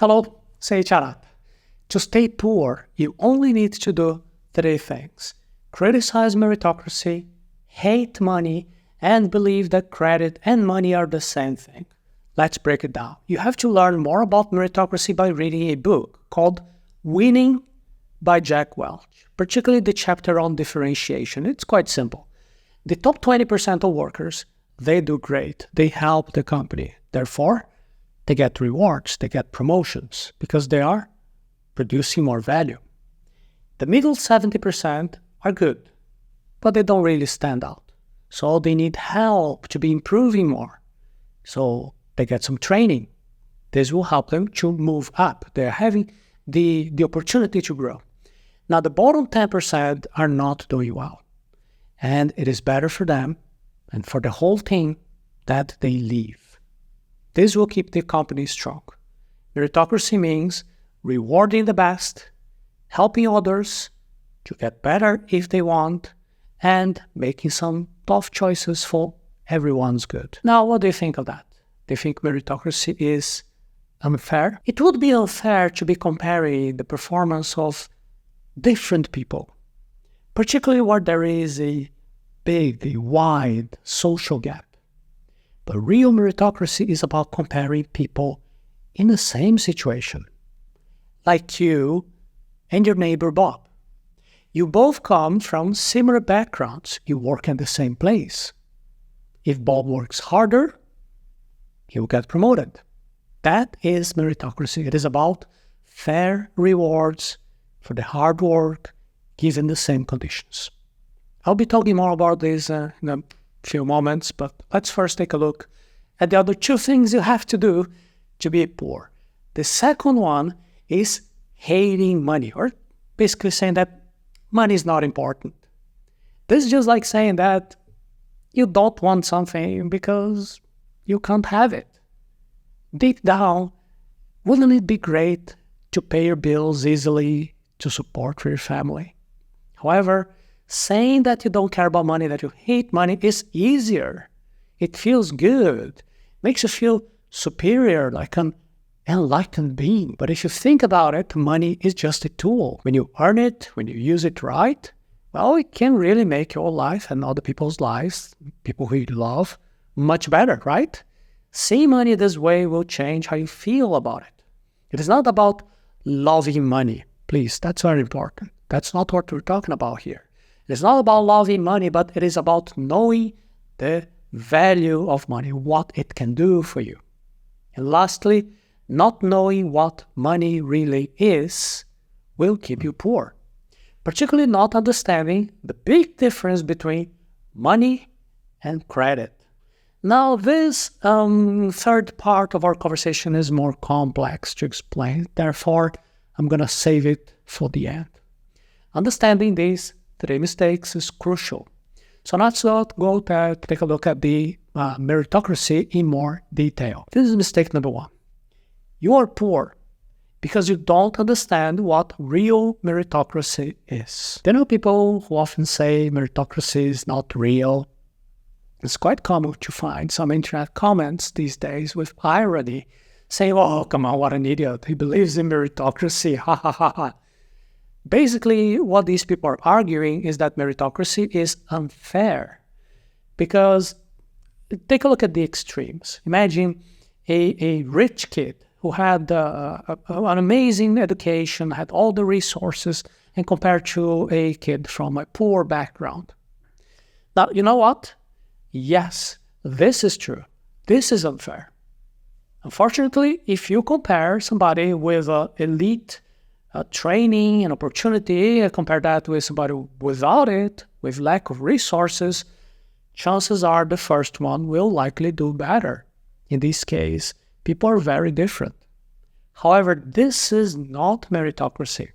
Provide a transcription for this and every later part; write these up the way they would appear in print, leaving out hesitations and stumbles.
Hello, Seiiti Arata. To stay poor, you only need to do 3 things. Criticize meritocracy, hate money, and believe that credit and money are the same thing. Let's break it down. You have to learn more about meritocracy by reading a book called Winning by Jack Welch, particularly the chapter on differentiation. It's quite simple. The top 20% of workers, they do great. They help the company. Therefore, they get rewards, they get promotions because they are producing more value. The middle 70% are good, but they don't really stand out. So they need help to be improving more. So they get some training. This will help them to move up. They're having the opportunity to grow. Now, the bottom 10% are not doing well. And it is better for them and for the whole team that they leave. This will keep the company strong. Meritocracy means rewarding the best, helping others to get better if they want, and making some tough choices for everyone's good. Now, what do you think of that? Do you think meritocracy is unfair? It would be unfair to be comparing the performance of different people, particularly where there is a big, a wide social gap. But real meritocracy is about comparing people in the same situation, like you and your neighbor Bob. You both come from similar backgrounds. You work in the same place. If Bob works harder, he will get promoted. That is meritocracy. It is about fair rewards for the hard work given the same conditions. I'll be talking more about this in a few moments, but let's first take a look at the other 2 things you have to do to be poor. The second one is hating money, or basically saying that money is not important. This is just like saying that you don't want something because you can't have it. Deep down, wouldn't it be great to pay your bills easily to support your family? However, saying that you don't care about money, that you hate money, is easier. It feels good. Makes you feel superior, like an enlightened being. But if you think about it, money is just a tool. When you earn it, when you use it right, well, it can really make your life and other people's lives, people who you love, much better, right? Seeing money this way will change how you feel about it. It is not about loving money. Please, that's very important. That's not what we're talking about here. It's not about loving money, but it is about knowing the value of money, what it can do for you. And lastly, not knowing what money really is will keep you poor, particularly not understanding the big difference between money and credit. Now, this third part of our conversation is more complex to explain. Therefore, I'm going to save it for the end. Understanding these 3 mistakes is crucial. So let's go to take a look at the meritocracy in more detail. This is mistake number 1. You are poor because you don't understand what real meritocracy is. There are people who often say meritocracy is not real. It's quite common to find some internet comments these days with irony saying, oh, come on, what an idiot. He believes in meritocracy. Ha ha ha ha. Basically, what these people are arguing is that meritocracy is unfair because take a look at the extremes. Imagine a rich kid who had an amazing education, had all the resources, and compared to a kid from a poor background. Now, you know what? Yes, this is true. This is unfair. Unfortunately, if you compare somebody with elite training and opportunity, compare that with somebody without it, with lack of resources, chances are the first one will likely do better. In this case, people are very different. However, this is not meritocracy,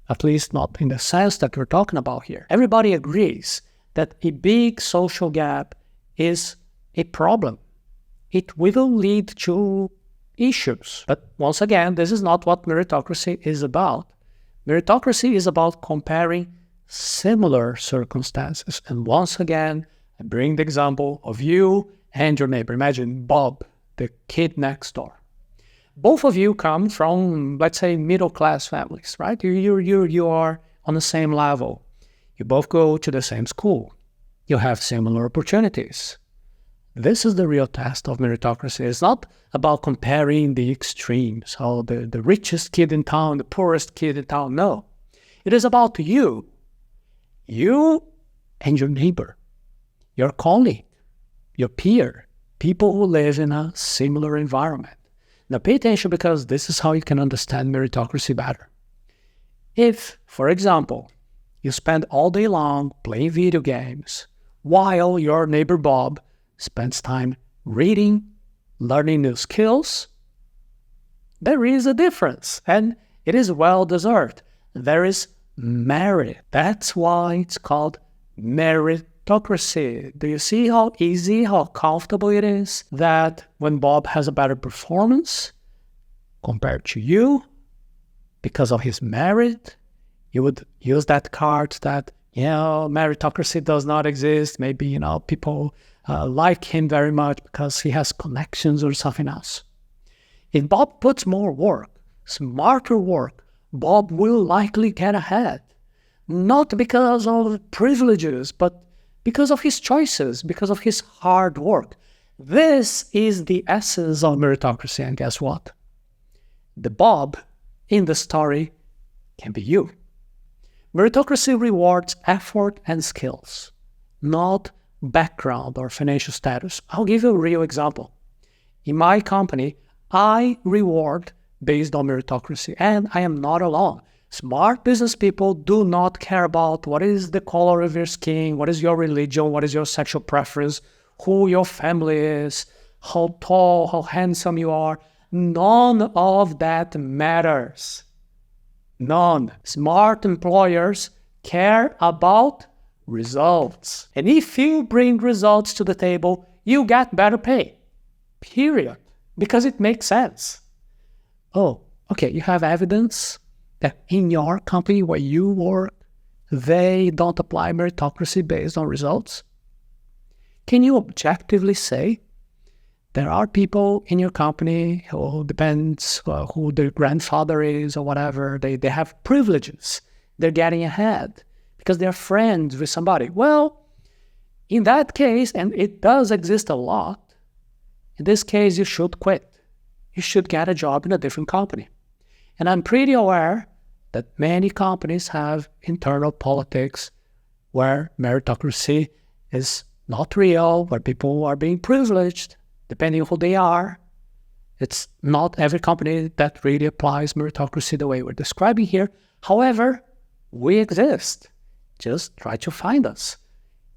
at least not in the sense that we're talking about here. Everybody agrees that a big social gap is a problem. It will lead to issues. But once again, this is not what meritocracy is about. Meritocracy is about comparing similar circumstances. And once again, I bring the example of you and your neighbor. Imagine Bob, the kid next door. Both of you come from, let's say, middle-class families, right? You are on the same level. You both go to the same school. You have similar opportunities. This is the real test of meritocracy. It's not about comparing the extremes, how the richest kid in town, the poorest kid in town. No. It is about you and your neighbor, your colleague, your peer, people who live in a similar environment. Now pay attention, because this is how you can understand meritocracy better. If, for example, you spend all day long playing video games while your neighbor Bob spends time reading, learning new skills, there is a difference, and it is well deserved. There is merit. That's why it's called meritocracy. Do you see how easy, how comfortable it is that when Bob has a better performance compared to you, because of his merit, you would use that card that, meritocracy does not exist. Maybe, people like him very much because he has connections or something else. If Bob puts more work, smarter work, Bob will likely get ahead. Not because of privileges, but because of his choices, because of his hard work. This is the essence of meritocracy, and guess what? The Bob in the story can be you. Meritocracy rewards effort and skills, not background or financial status. I'll give you a real example. In my company, I reward based on meritocracy, and I am not alone. Smart business people do not care about what is the color of your skin, what is your religion, what is your sexual preference, who your family is, how tall, how handsome you are. None of that matters. None. Smart employers care about results. And if you bring results to the table, you get better pay. Period. Because it makes sense. Oh, okay, you have evidence that in your company where you work, they don't apply meritocracy based on results? Can you objectively say there are people in your company who depends who their grandfather is or whatever, they have privileges, they're getting ahead because they're friends with somebody? Well, in that case, and it does exist a lot, in this case, you should quit. You should get a job in a different company. And I'm pretty aware that many companies have internal politics where meritocracy is not real, where people are being privileged, depending on who they are. It's not every company that really applies meritocracy the way we're describing here. However, we exist. Just try to find us.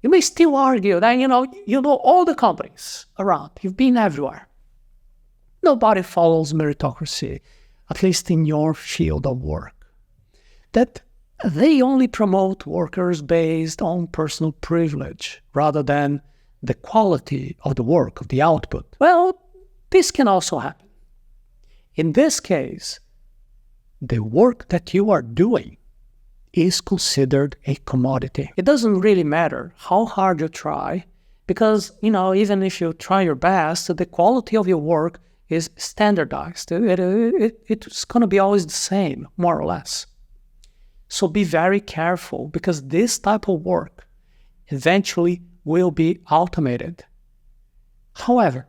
You may still argue that, you know all the companies around. You've been everywhere. Nobody follows meritocracy, at least in your field of work. That they only promote workers based on personal privilege rather than the quality of the work, of the output. Well, this can also happen. In this case, the work that you are doing is considered a commodity. It doesn't really matter how hard you try, because, even if you try your best, the quality of your work is standardized. It's going to be always the same, more or less. So be very careful, because this type of work eventually will be automated. However,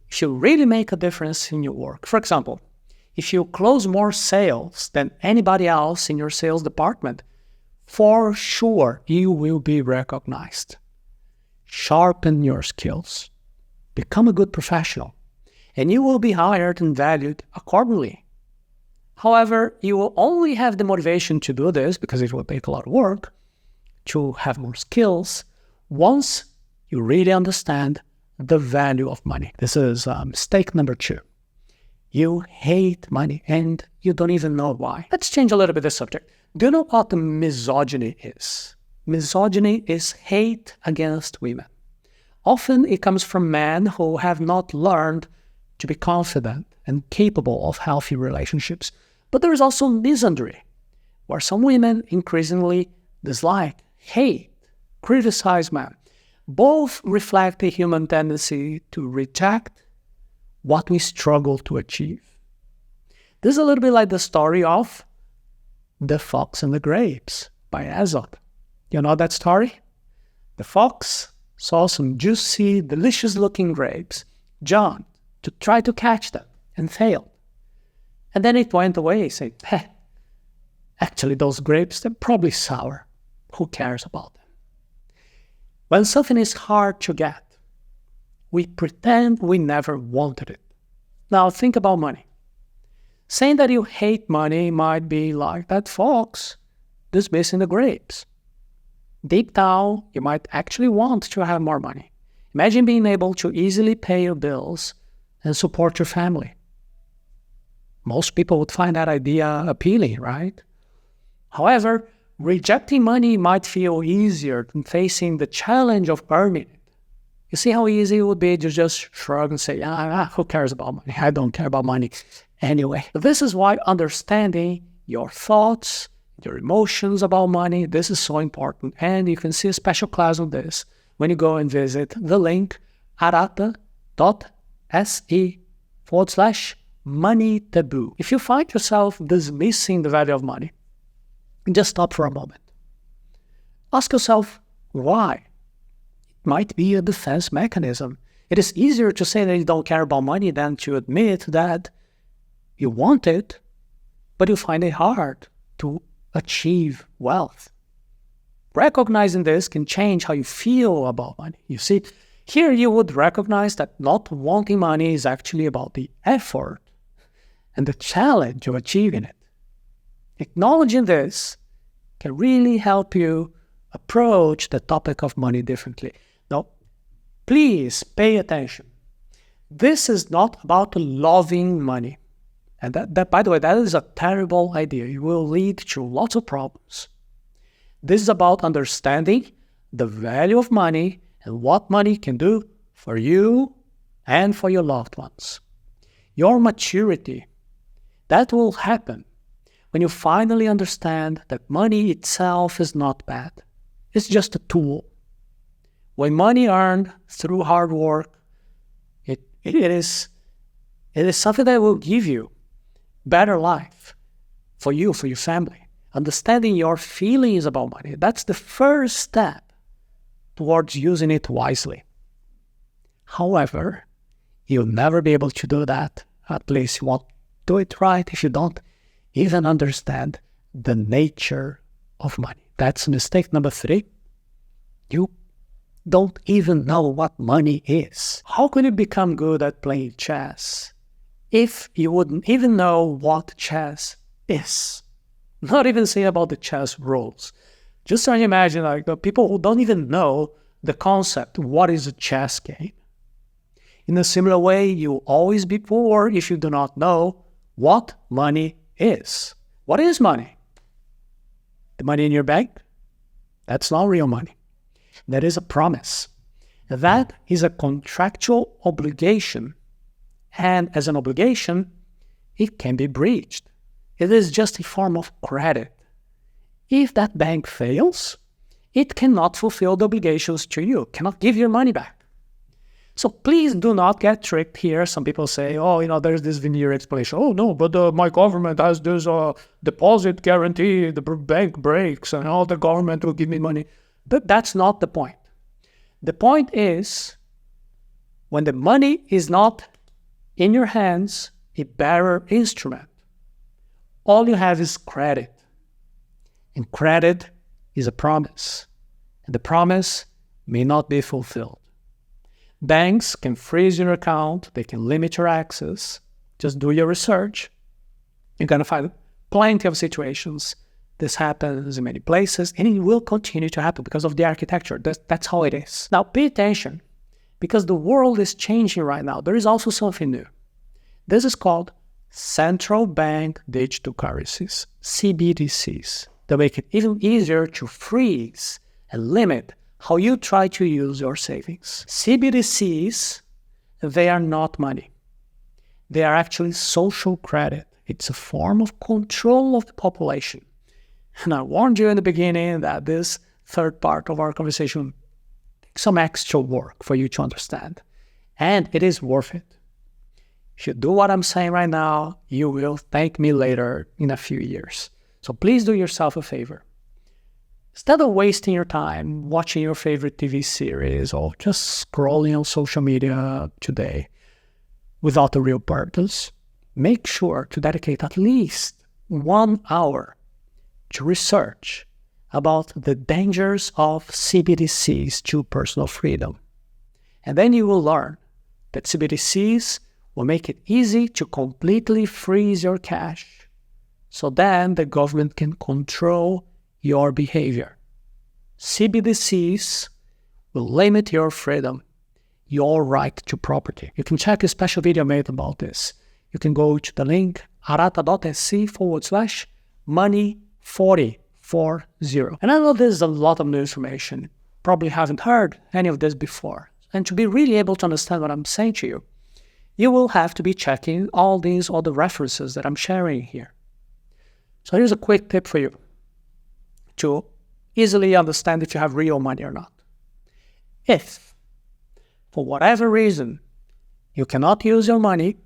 if you really make a difference in your work, for example, if you close more sales than anybody else in your sales department, for sure you will be recognized. Sharpen your skills. Become a good professional, and you will be hired and valued accordingly. However, you will only have the motivation to do this, because it will take a lot of work, to have more skills, once you really understand the value of money. This is mistake number 2. You hate money, and you don't even know why. Let's change a little bit the subject. Do you know what misogyny is? Misogyny is hate against women. Often it comes from men who have not learned to be confident and capable of healthy relationships. But there is also misandry, where some women increasingly dislike, hate, criticize men. Both reflect a human tendency to reject what we struggle to achieve. This is a little bit like the story of The Fox and the Grapes by Aesop. You know that story? The fox saw some juicy, delicious-looking grapes, jumped to try to catch them, and failed. And then it went away, saying, actually those grapes, they're probably sour. Who cares about them? When something is hard to get, we pretend we never wanted it. Now think about money. Saying that you hate money might be like that fox dismissing the grapes. Deep down, you might actually want to have more money. Imagine being able to easily pay your bills and support your family. Most people would find that idea appealing, right? However, rejecting money might feel easier than facing the challenge of earning it. You see how easy it would be to just shrug and say, who cares about money? I don't care about money anyway. This is why understanding your thoughts, your emotions about money, this is so important. And you can see a special class on this when you go and visit the link arata.se/money taboo. If you find yourself dismissing the value of money, just stop for a moment. Ask yourself why. It might be a defense mechanism. It is easier to say that you don't care about money than to admit that you want it, but you find it hard to achieve wealth. Recognizing this can change how you feel about money. You see, here you would recognize that not wanting money is actually about the effort and the challenge of achieving it. Acknowledging this can really help you approach the topic of money differently. Now, please pay attention. This is not about loving money. And that, by the way, that is a terrible idea. It will lead to lots of problems. This is about understanding the value of money and what money can do for you and for your loved ones. Your maturity, that will happen when you finally understand that money itself is not bad. It's just a tool. When money earned through hard work, it is something that will give you better life for you, for your family. Understanding your feelings about money, that's the first step towards using it wisely. However, you'll never be able to do that. At least you won't do it right if you don't even understand the nature of money. That's mistake number 3. You don't even know what money is. How can you become good at playing chess if you wouldn't even know what chess is? Not even say about the chess rules. Just try to imagine like the people who don't even know the concept, what is a chess game? In a similar way, you'll always be poor if you do not know what money is. What is money? The money in your bank? That's not real money. That is a promise. That is a contractual obligation. And as an obligation, it can be breached. It is just a form of credit. If that bank fails, it cannot fulfill the obligations to you, cannot give your money back. So please do not get tricked here. Some people say, there's this veneer explanation. Oh, no, but my government has this deposit guarantee, the bank breaks, and the government will give me money. But that's not the point. The point is, when the money is not in your hands, a bearer instrument, all you have is credit. And credit is a promise. And the promise may not be fulfilled. Banks can freeze your account. They can limit your access. Just do your research. You're going to find plenty of situations. This happens in many places, and it will continue to happen because of the architecture. That's how it is. Now, pay attention, because the world is changing right now. There is also something new. This is called central bank digital currencies, CBDCs, that make it even easier to freeze and limit how you try to use your savings. CBDCs, they are not money. They are actually social credit. It's a form of control of the population. And I warned you in the beginning that this third part of our conversation takes some extra work for you to understand. And it is worth it. If you do what I'm saying right now, you will thank me later in a few years. So please do yourself a favor. Instead of wasting your time watching your favorite TV series or just scrolling on social media today without a real purpose, make sure to dedicate at least 1 hour to research about the dangers of CBDCs to personal freedom. And then you will learn that CBDCs will make it easy to completely freeze your cash, so then the government can control your behavior. CBDCs will limit your freedom, your right to property. You can check a special video made about this. You can go to the link arata.se/money4040. And I know this is a lot of new information. Probably haven't heard any of this before. And to be really able to understand what I'm saying to you, you will have to be checking all these other references that I'm sharing here. So here's a quick tip for you to easily understand if you have real money or not. If, for whatever reason, you cannot use your money,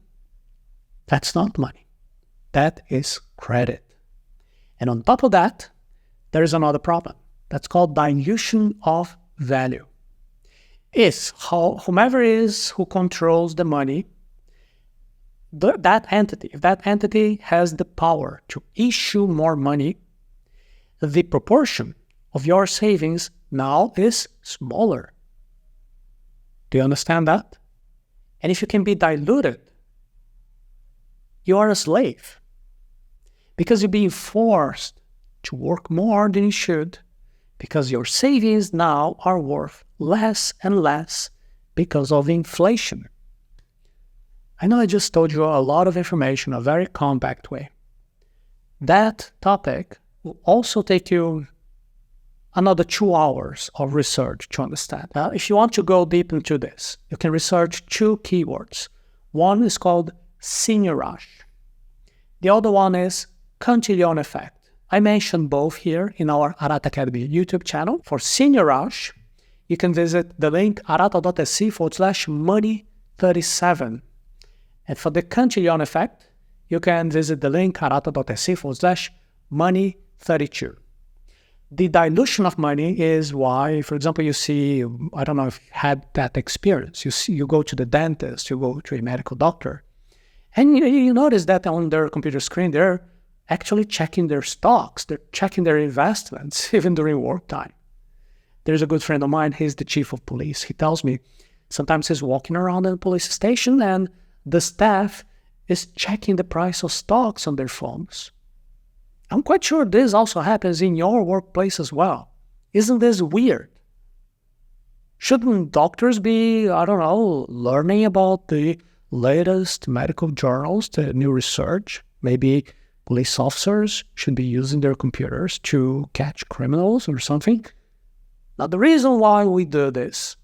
that's not money. That is credit. And on top of that, there is another problem. That's called dilution of value. If whomever is who controls the money, if that entity has the power to issue more money, the proportion of your savings now is smaller. Do you understand that? And if you can be diluted, you are a slave because you're being forced to work more than you should because your savings now are worth less and less because of inflation. I know I just told you a lot of information in a very compact way. That topic will also take you another 2 hours of research to understand. If you want to go deep into this, you can research 2 keywords. One is called senior rush. The other one is cantillon effect. I mentioned both here in our Arata Academy YouTube channel. For senior rush, you can visit the link arata.se/money37. And for the cantillon effect, you can visit the link arata.se/money32. The dilution of money is why, for example, you see, I don't know if you had that experience. You go to the dentist, you go to a medical doctor, and you notice that on their computer screen, they're actually checking their stocks, they're checking their investments, even during work time. There's a good friend of mine, he's the chief of police. He tells me sometimes he's walking around in the police station and the staff is checking the price of stocks on their phones. I'm quite sure this also happens in your workplace as well. Isn't this weird? Shouldn't doctors be, learning about the latest medical journals, the new research? Maybe police officers should be using their computers to catch criminals or something? Now, the reason why we do this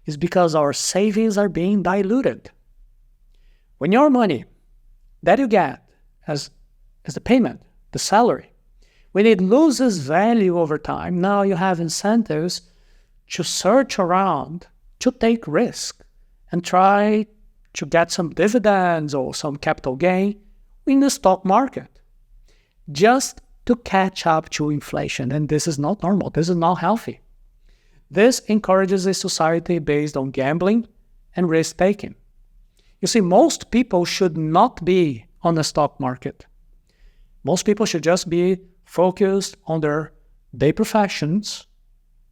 is because our savings are being diluted. When your money that you get as the payment, the salary, when it loses value over time, now you have incentives to search around, to take risk, and try to get some dividends or some capital gain in the stock market, just to catch up to inflation. And this is not normal. This is not healthy. This encourages a society based on gambling and risk-taking. You see, most people should not be on the stock market. Most people should just be focused on their day professions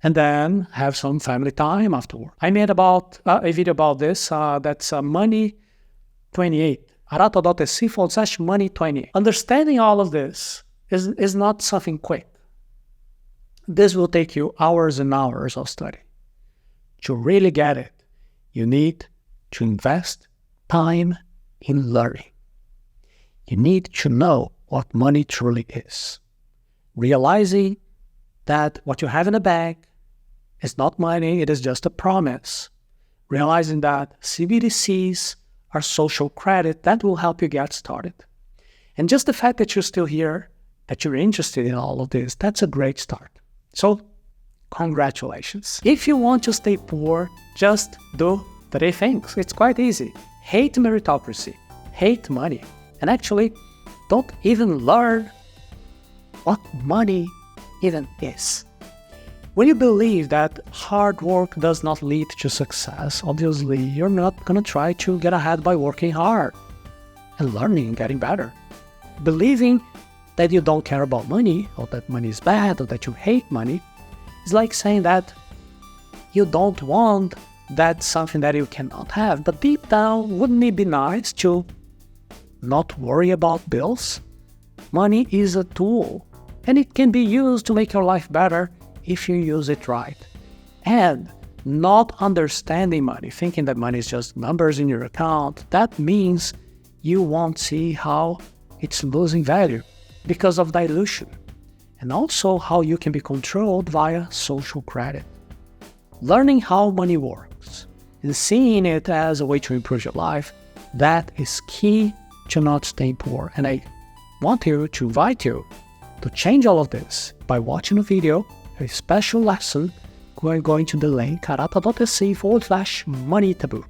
and then have some family time afterward. I made a video about this. That's Money28. arata.se/money28. Understanding all of this is not something quick. This will take you hours and hours of study. To really get it, you need to invest time in learning. You need to know what money truly is. Realizing that what you have in the bank is not money, it is just a promise. Realizing that CBDCs are social credit, that will help you get started. And just the fact that you're still here, that you're interested in all of this, that's a great start. So, congratulations. If you want to stay poor, just do 3 things. It's quite easy. Hate meritocracy. hate money and actually don't even learn what money even is. When you believe that hard work does not lead to success, obviously you're not going to try to get ahead by working hard and learning and getting better. Believing that you don't care about money, or that money is bad, or that you hate money, is like saying that you don't want that something that you cannot have. But deep down, wouldn't it be nice to not worry about bills? Money is a tool, and it can be used to make your life better if you use it right. And not understanding money, thinking that money is just numbers in your account, that means you won't see how it's losing value because of dilution, and also how you can be controlled via social credit. Learning how money works and seeing it as a way to improve your life, that is key to not staying poor. And I want to invite you to change all of this by watching a video, a special lesson. We're going to the link arata.se/money taboo.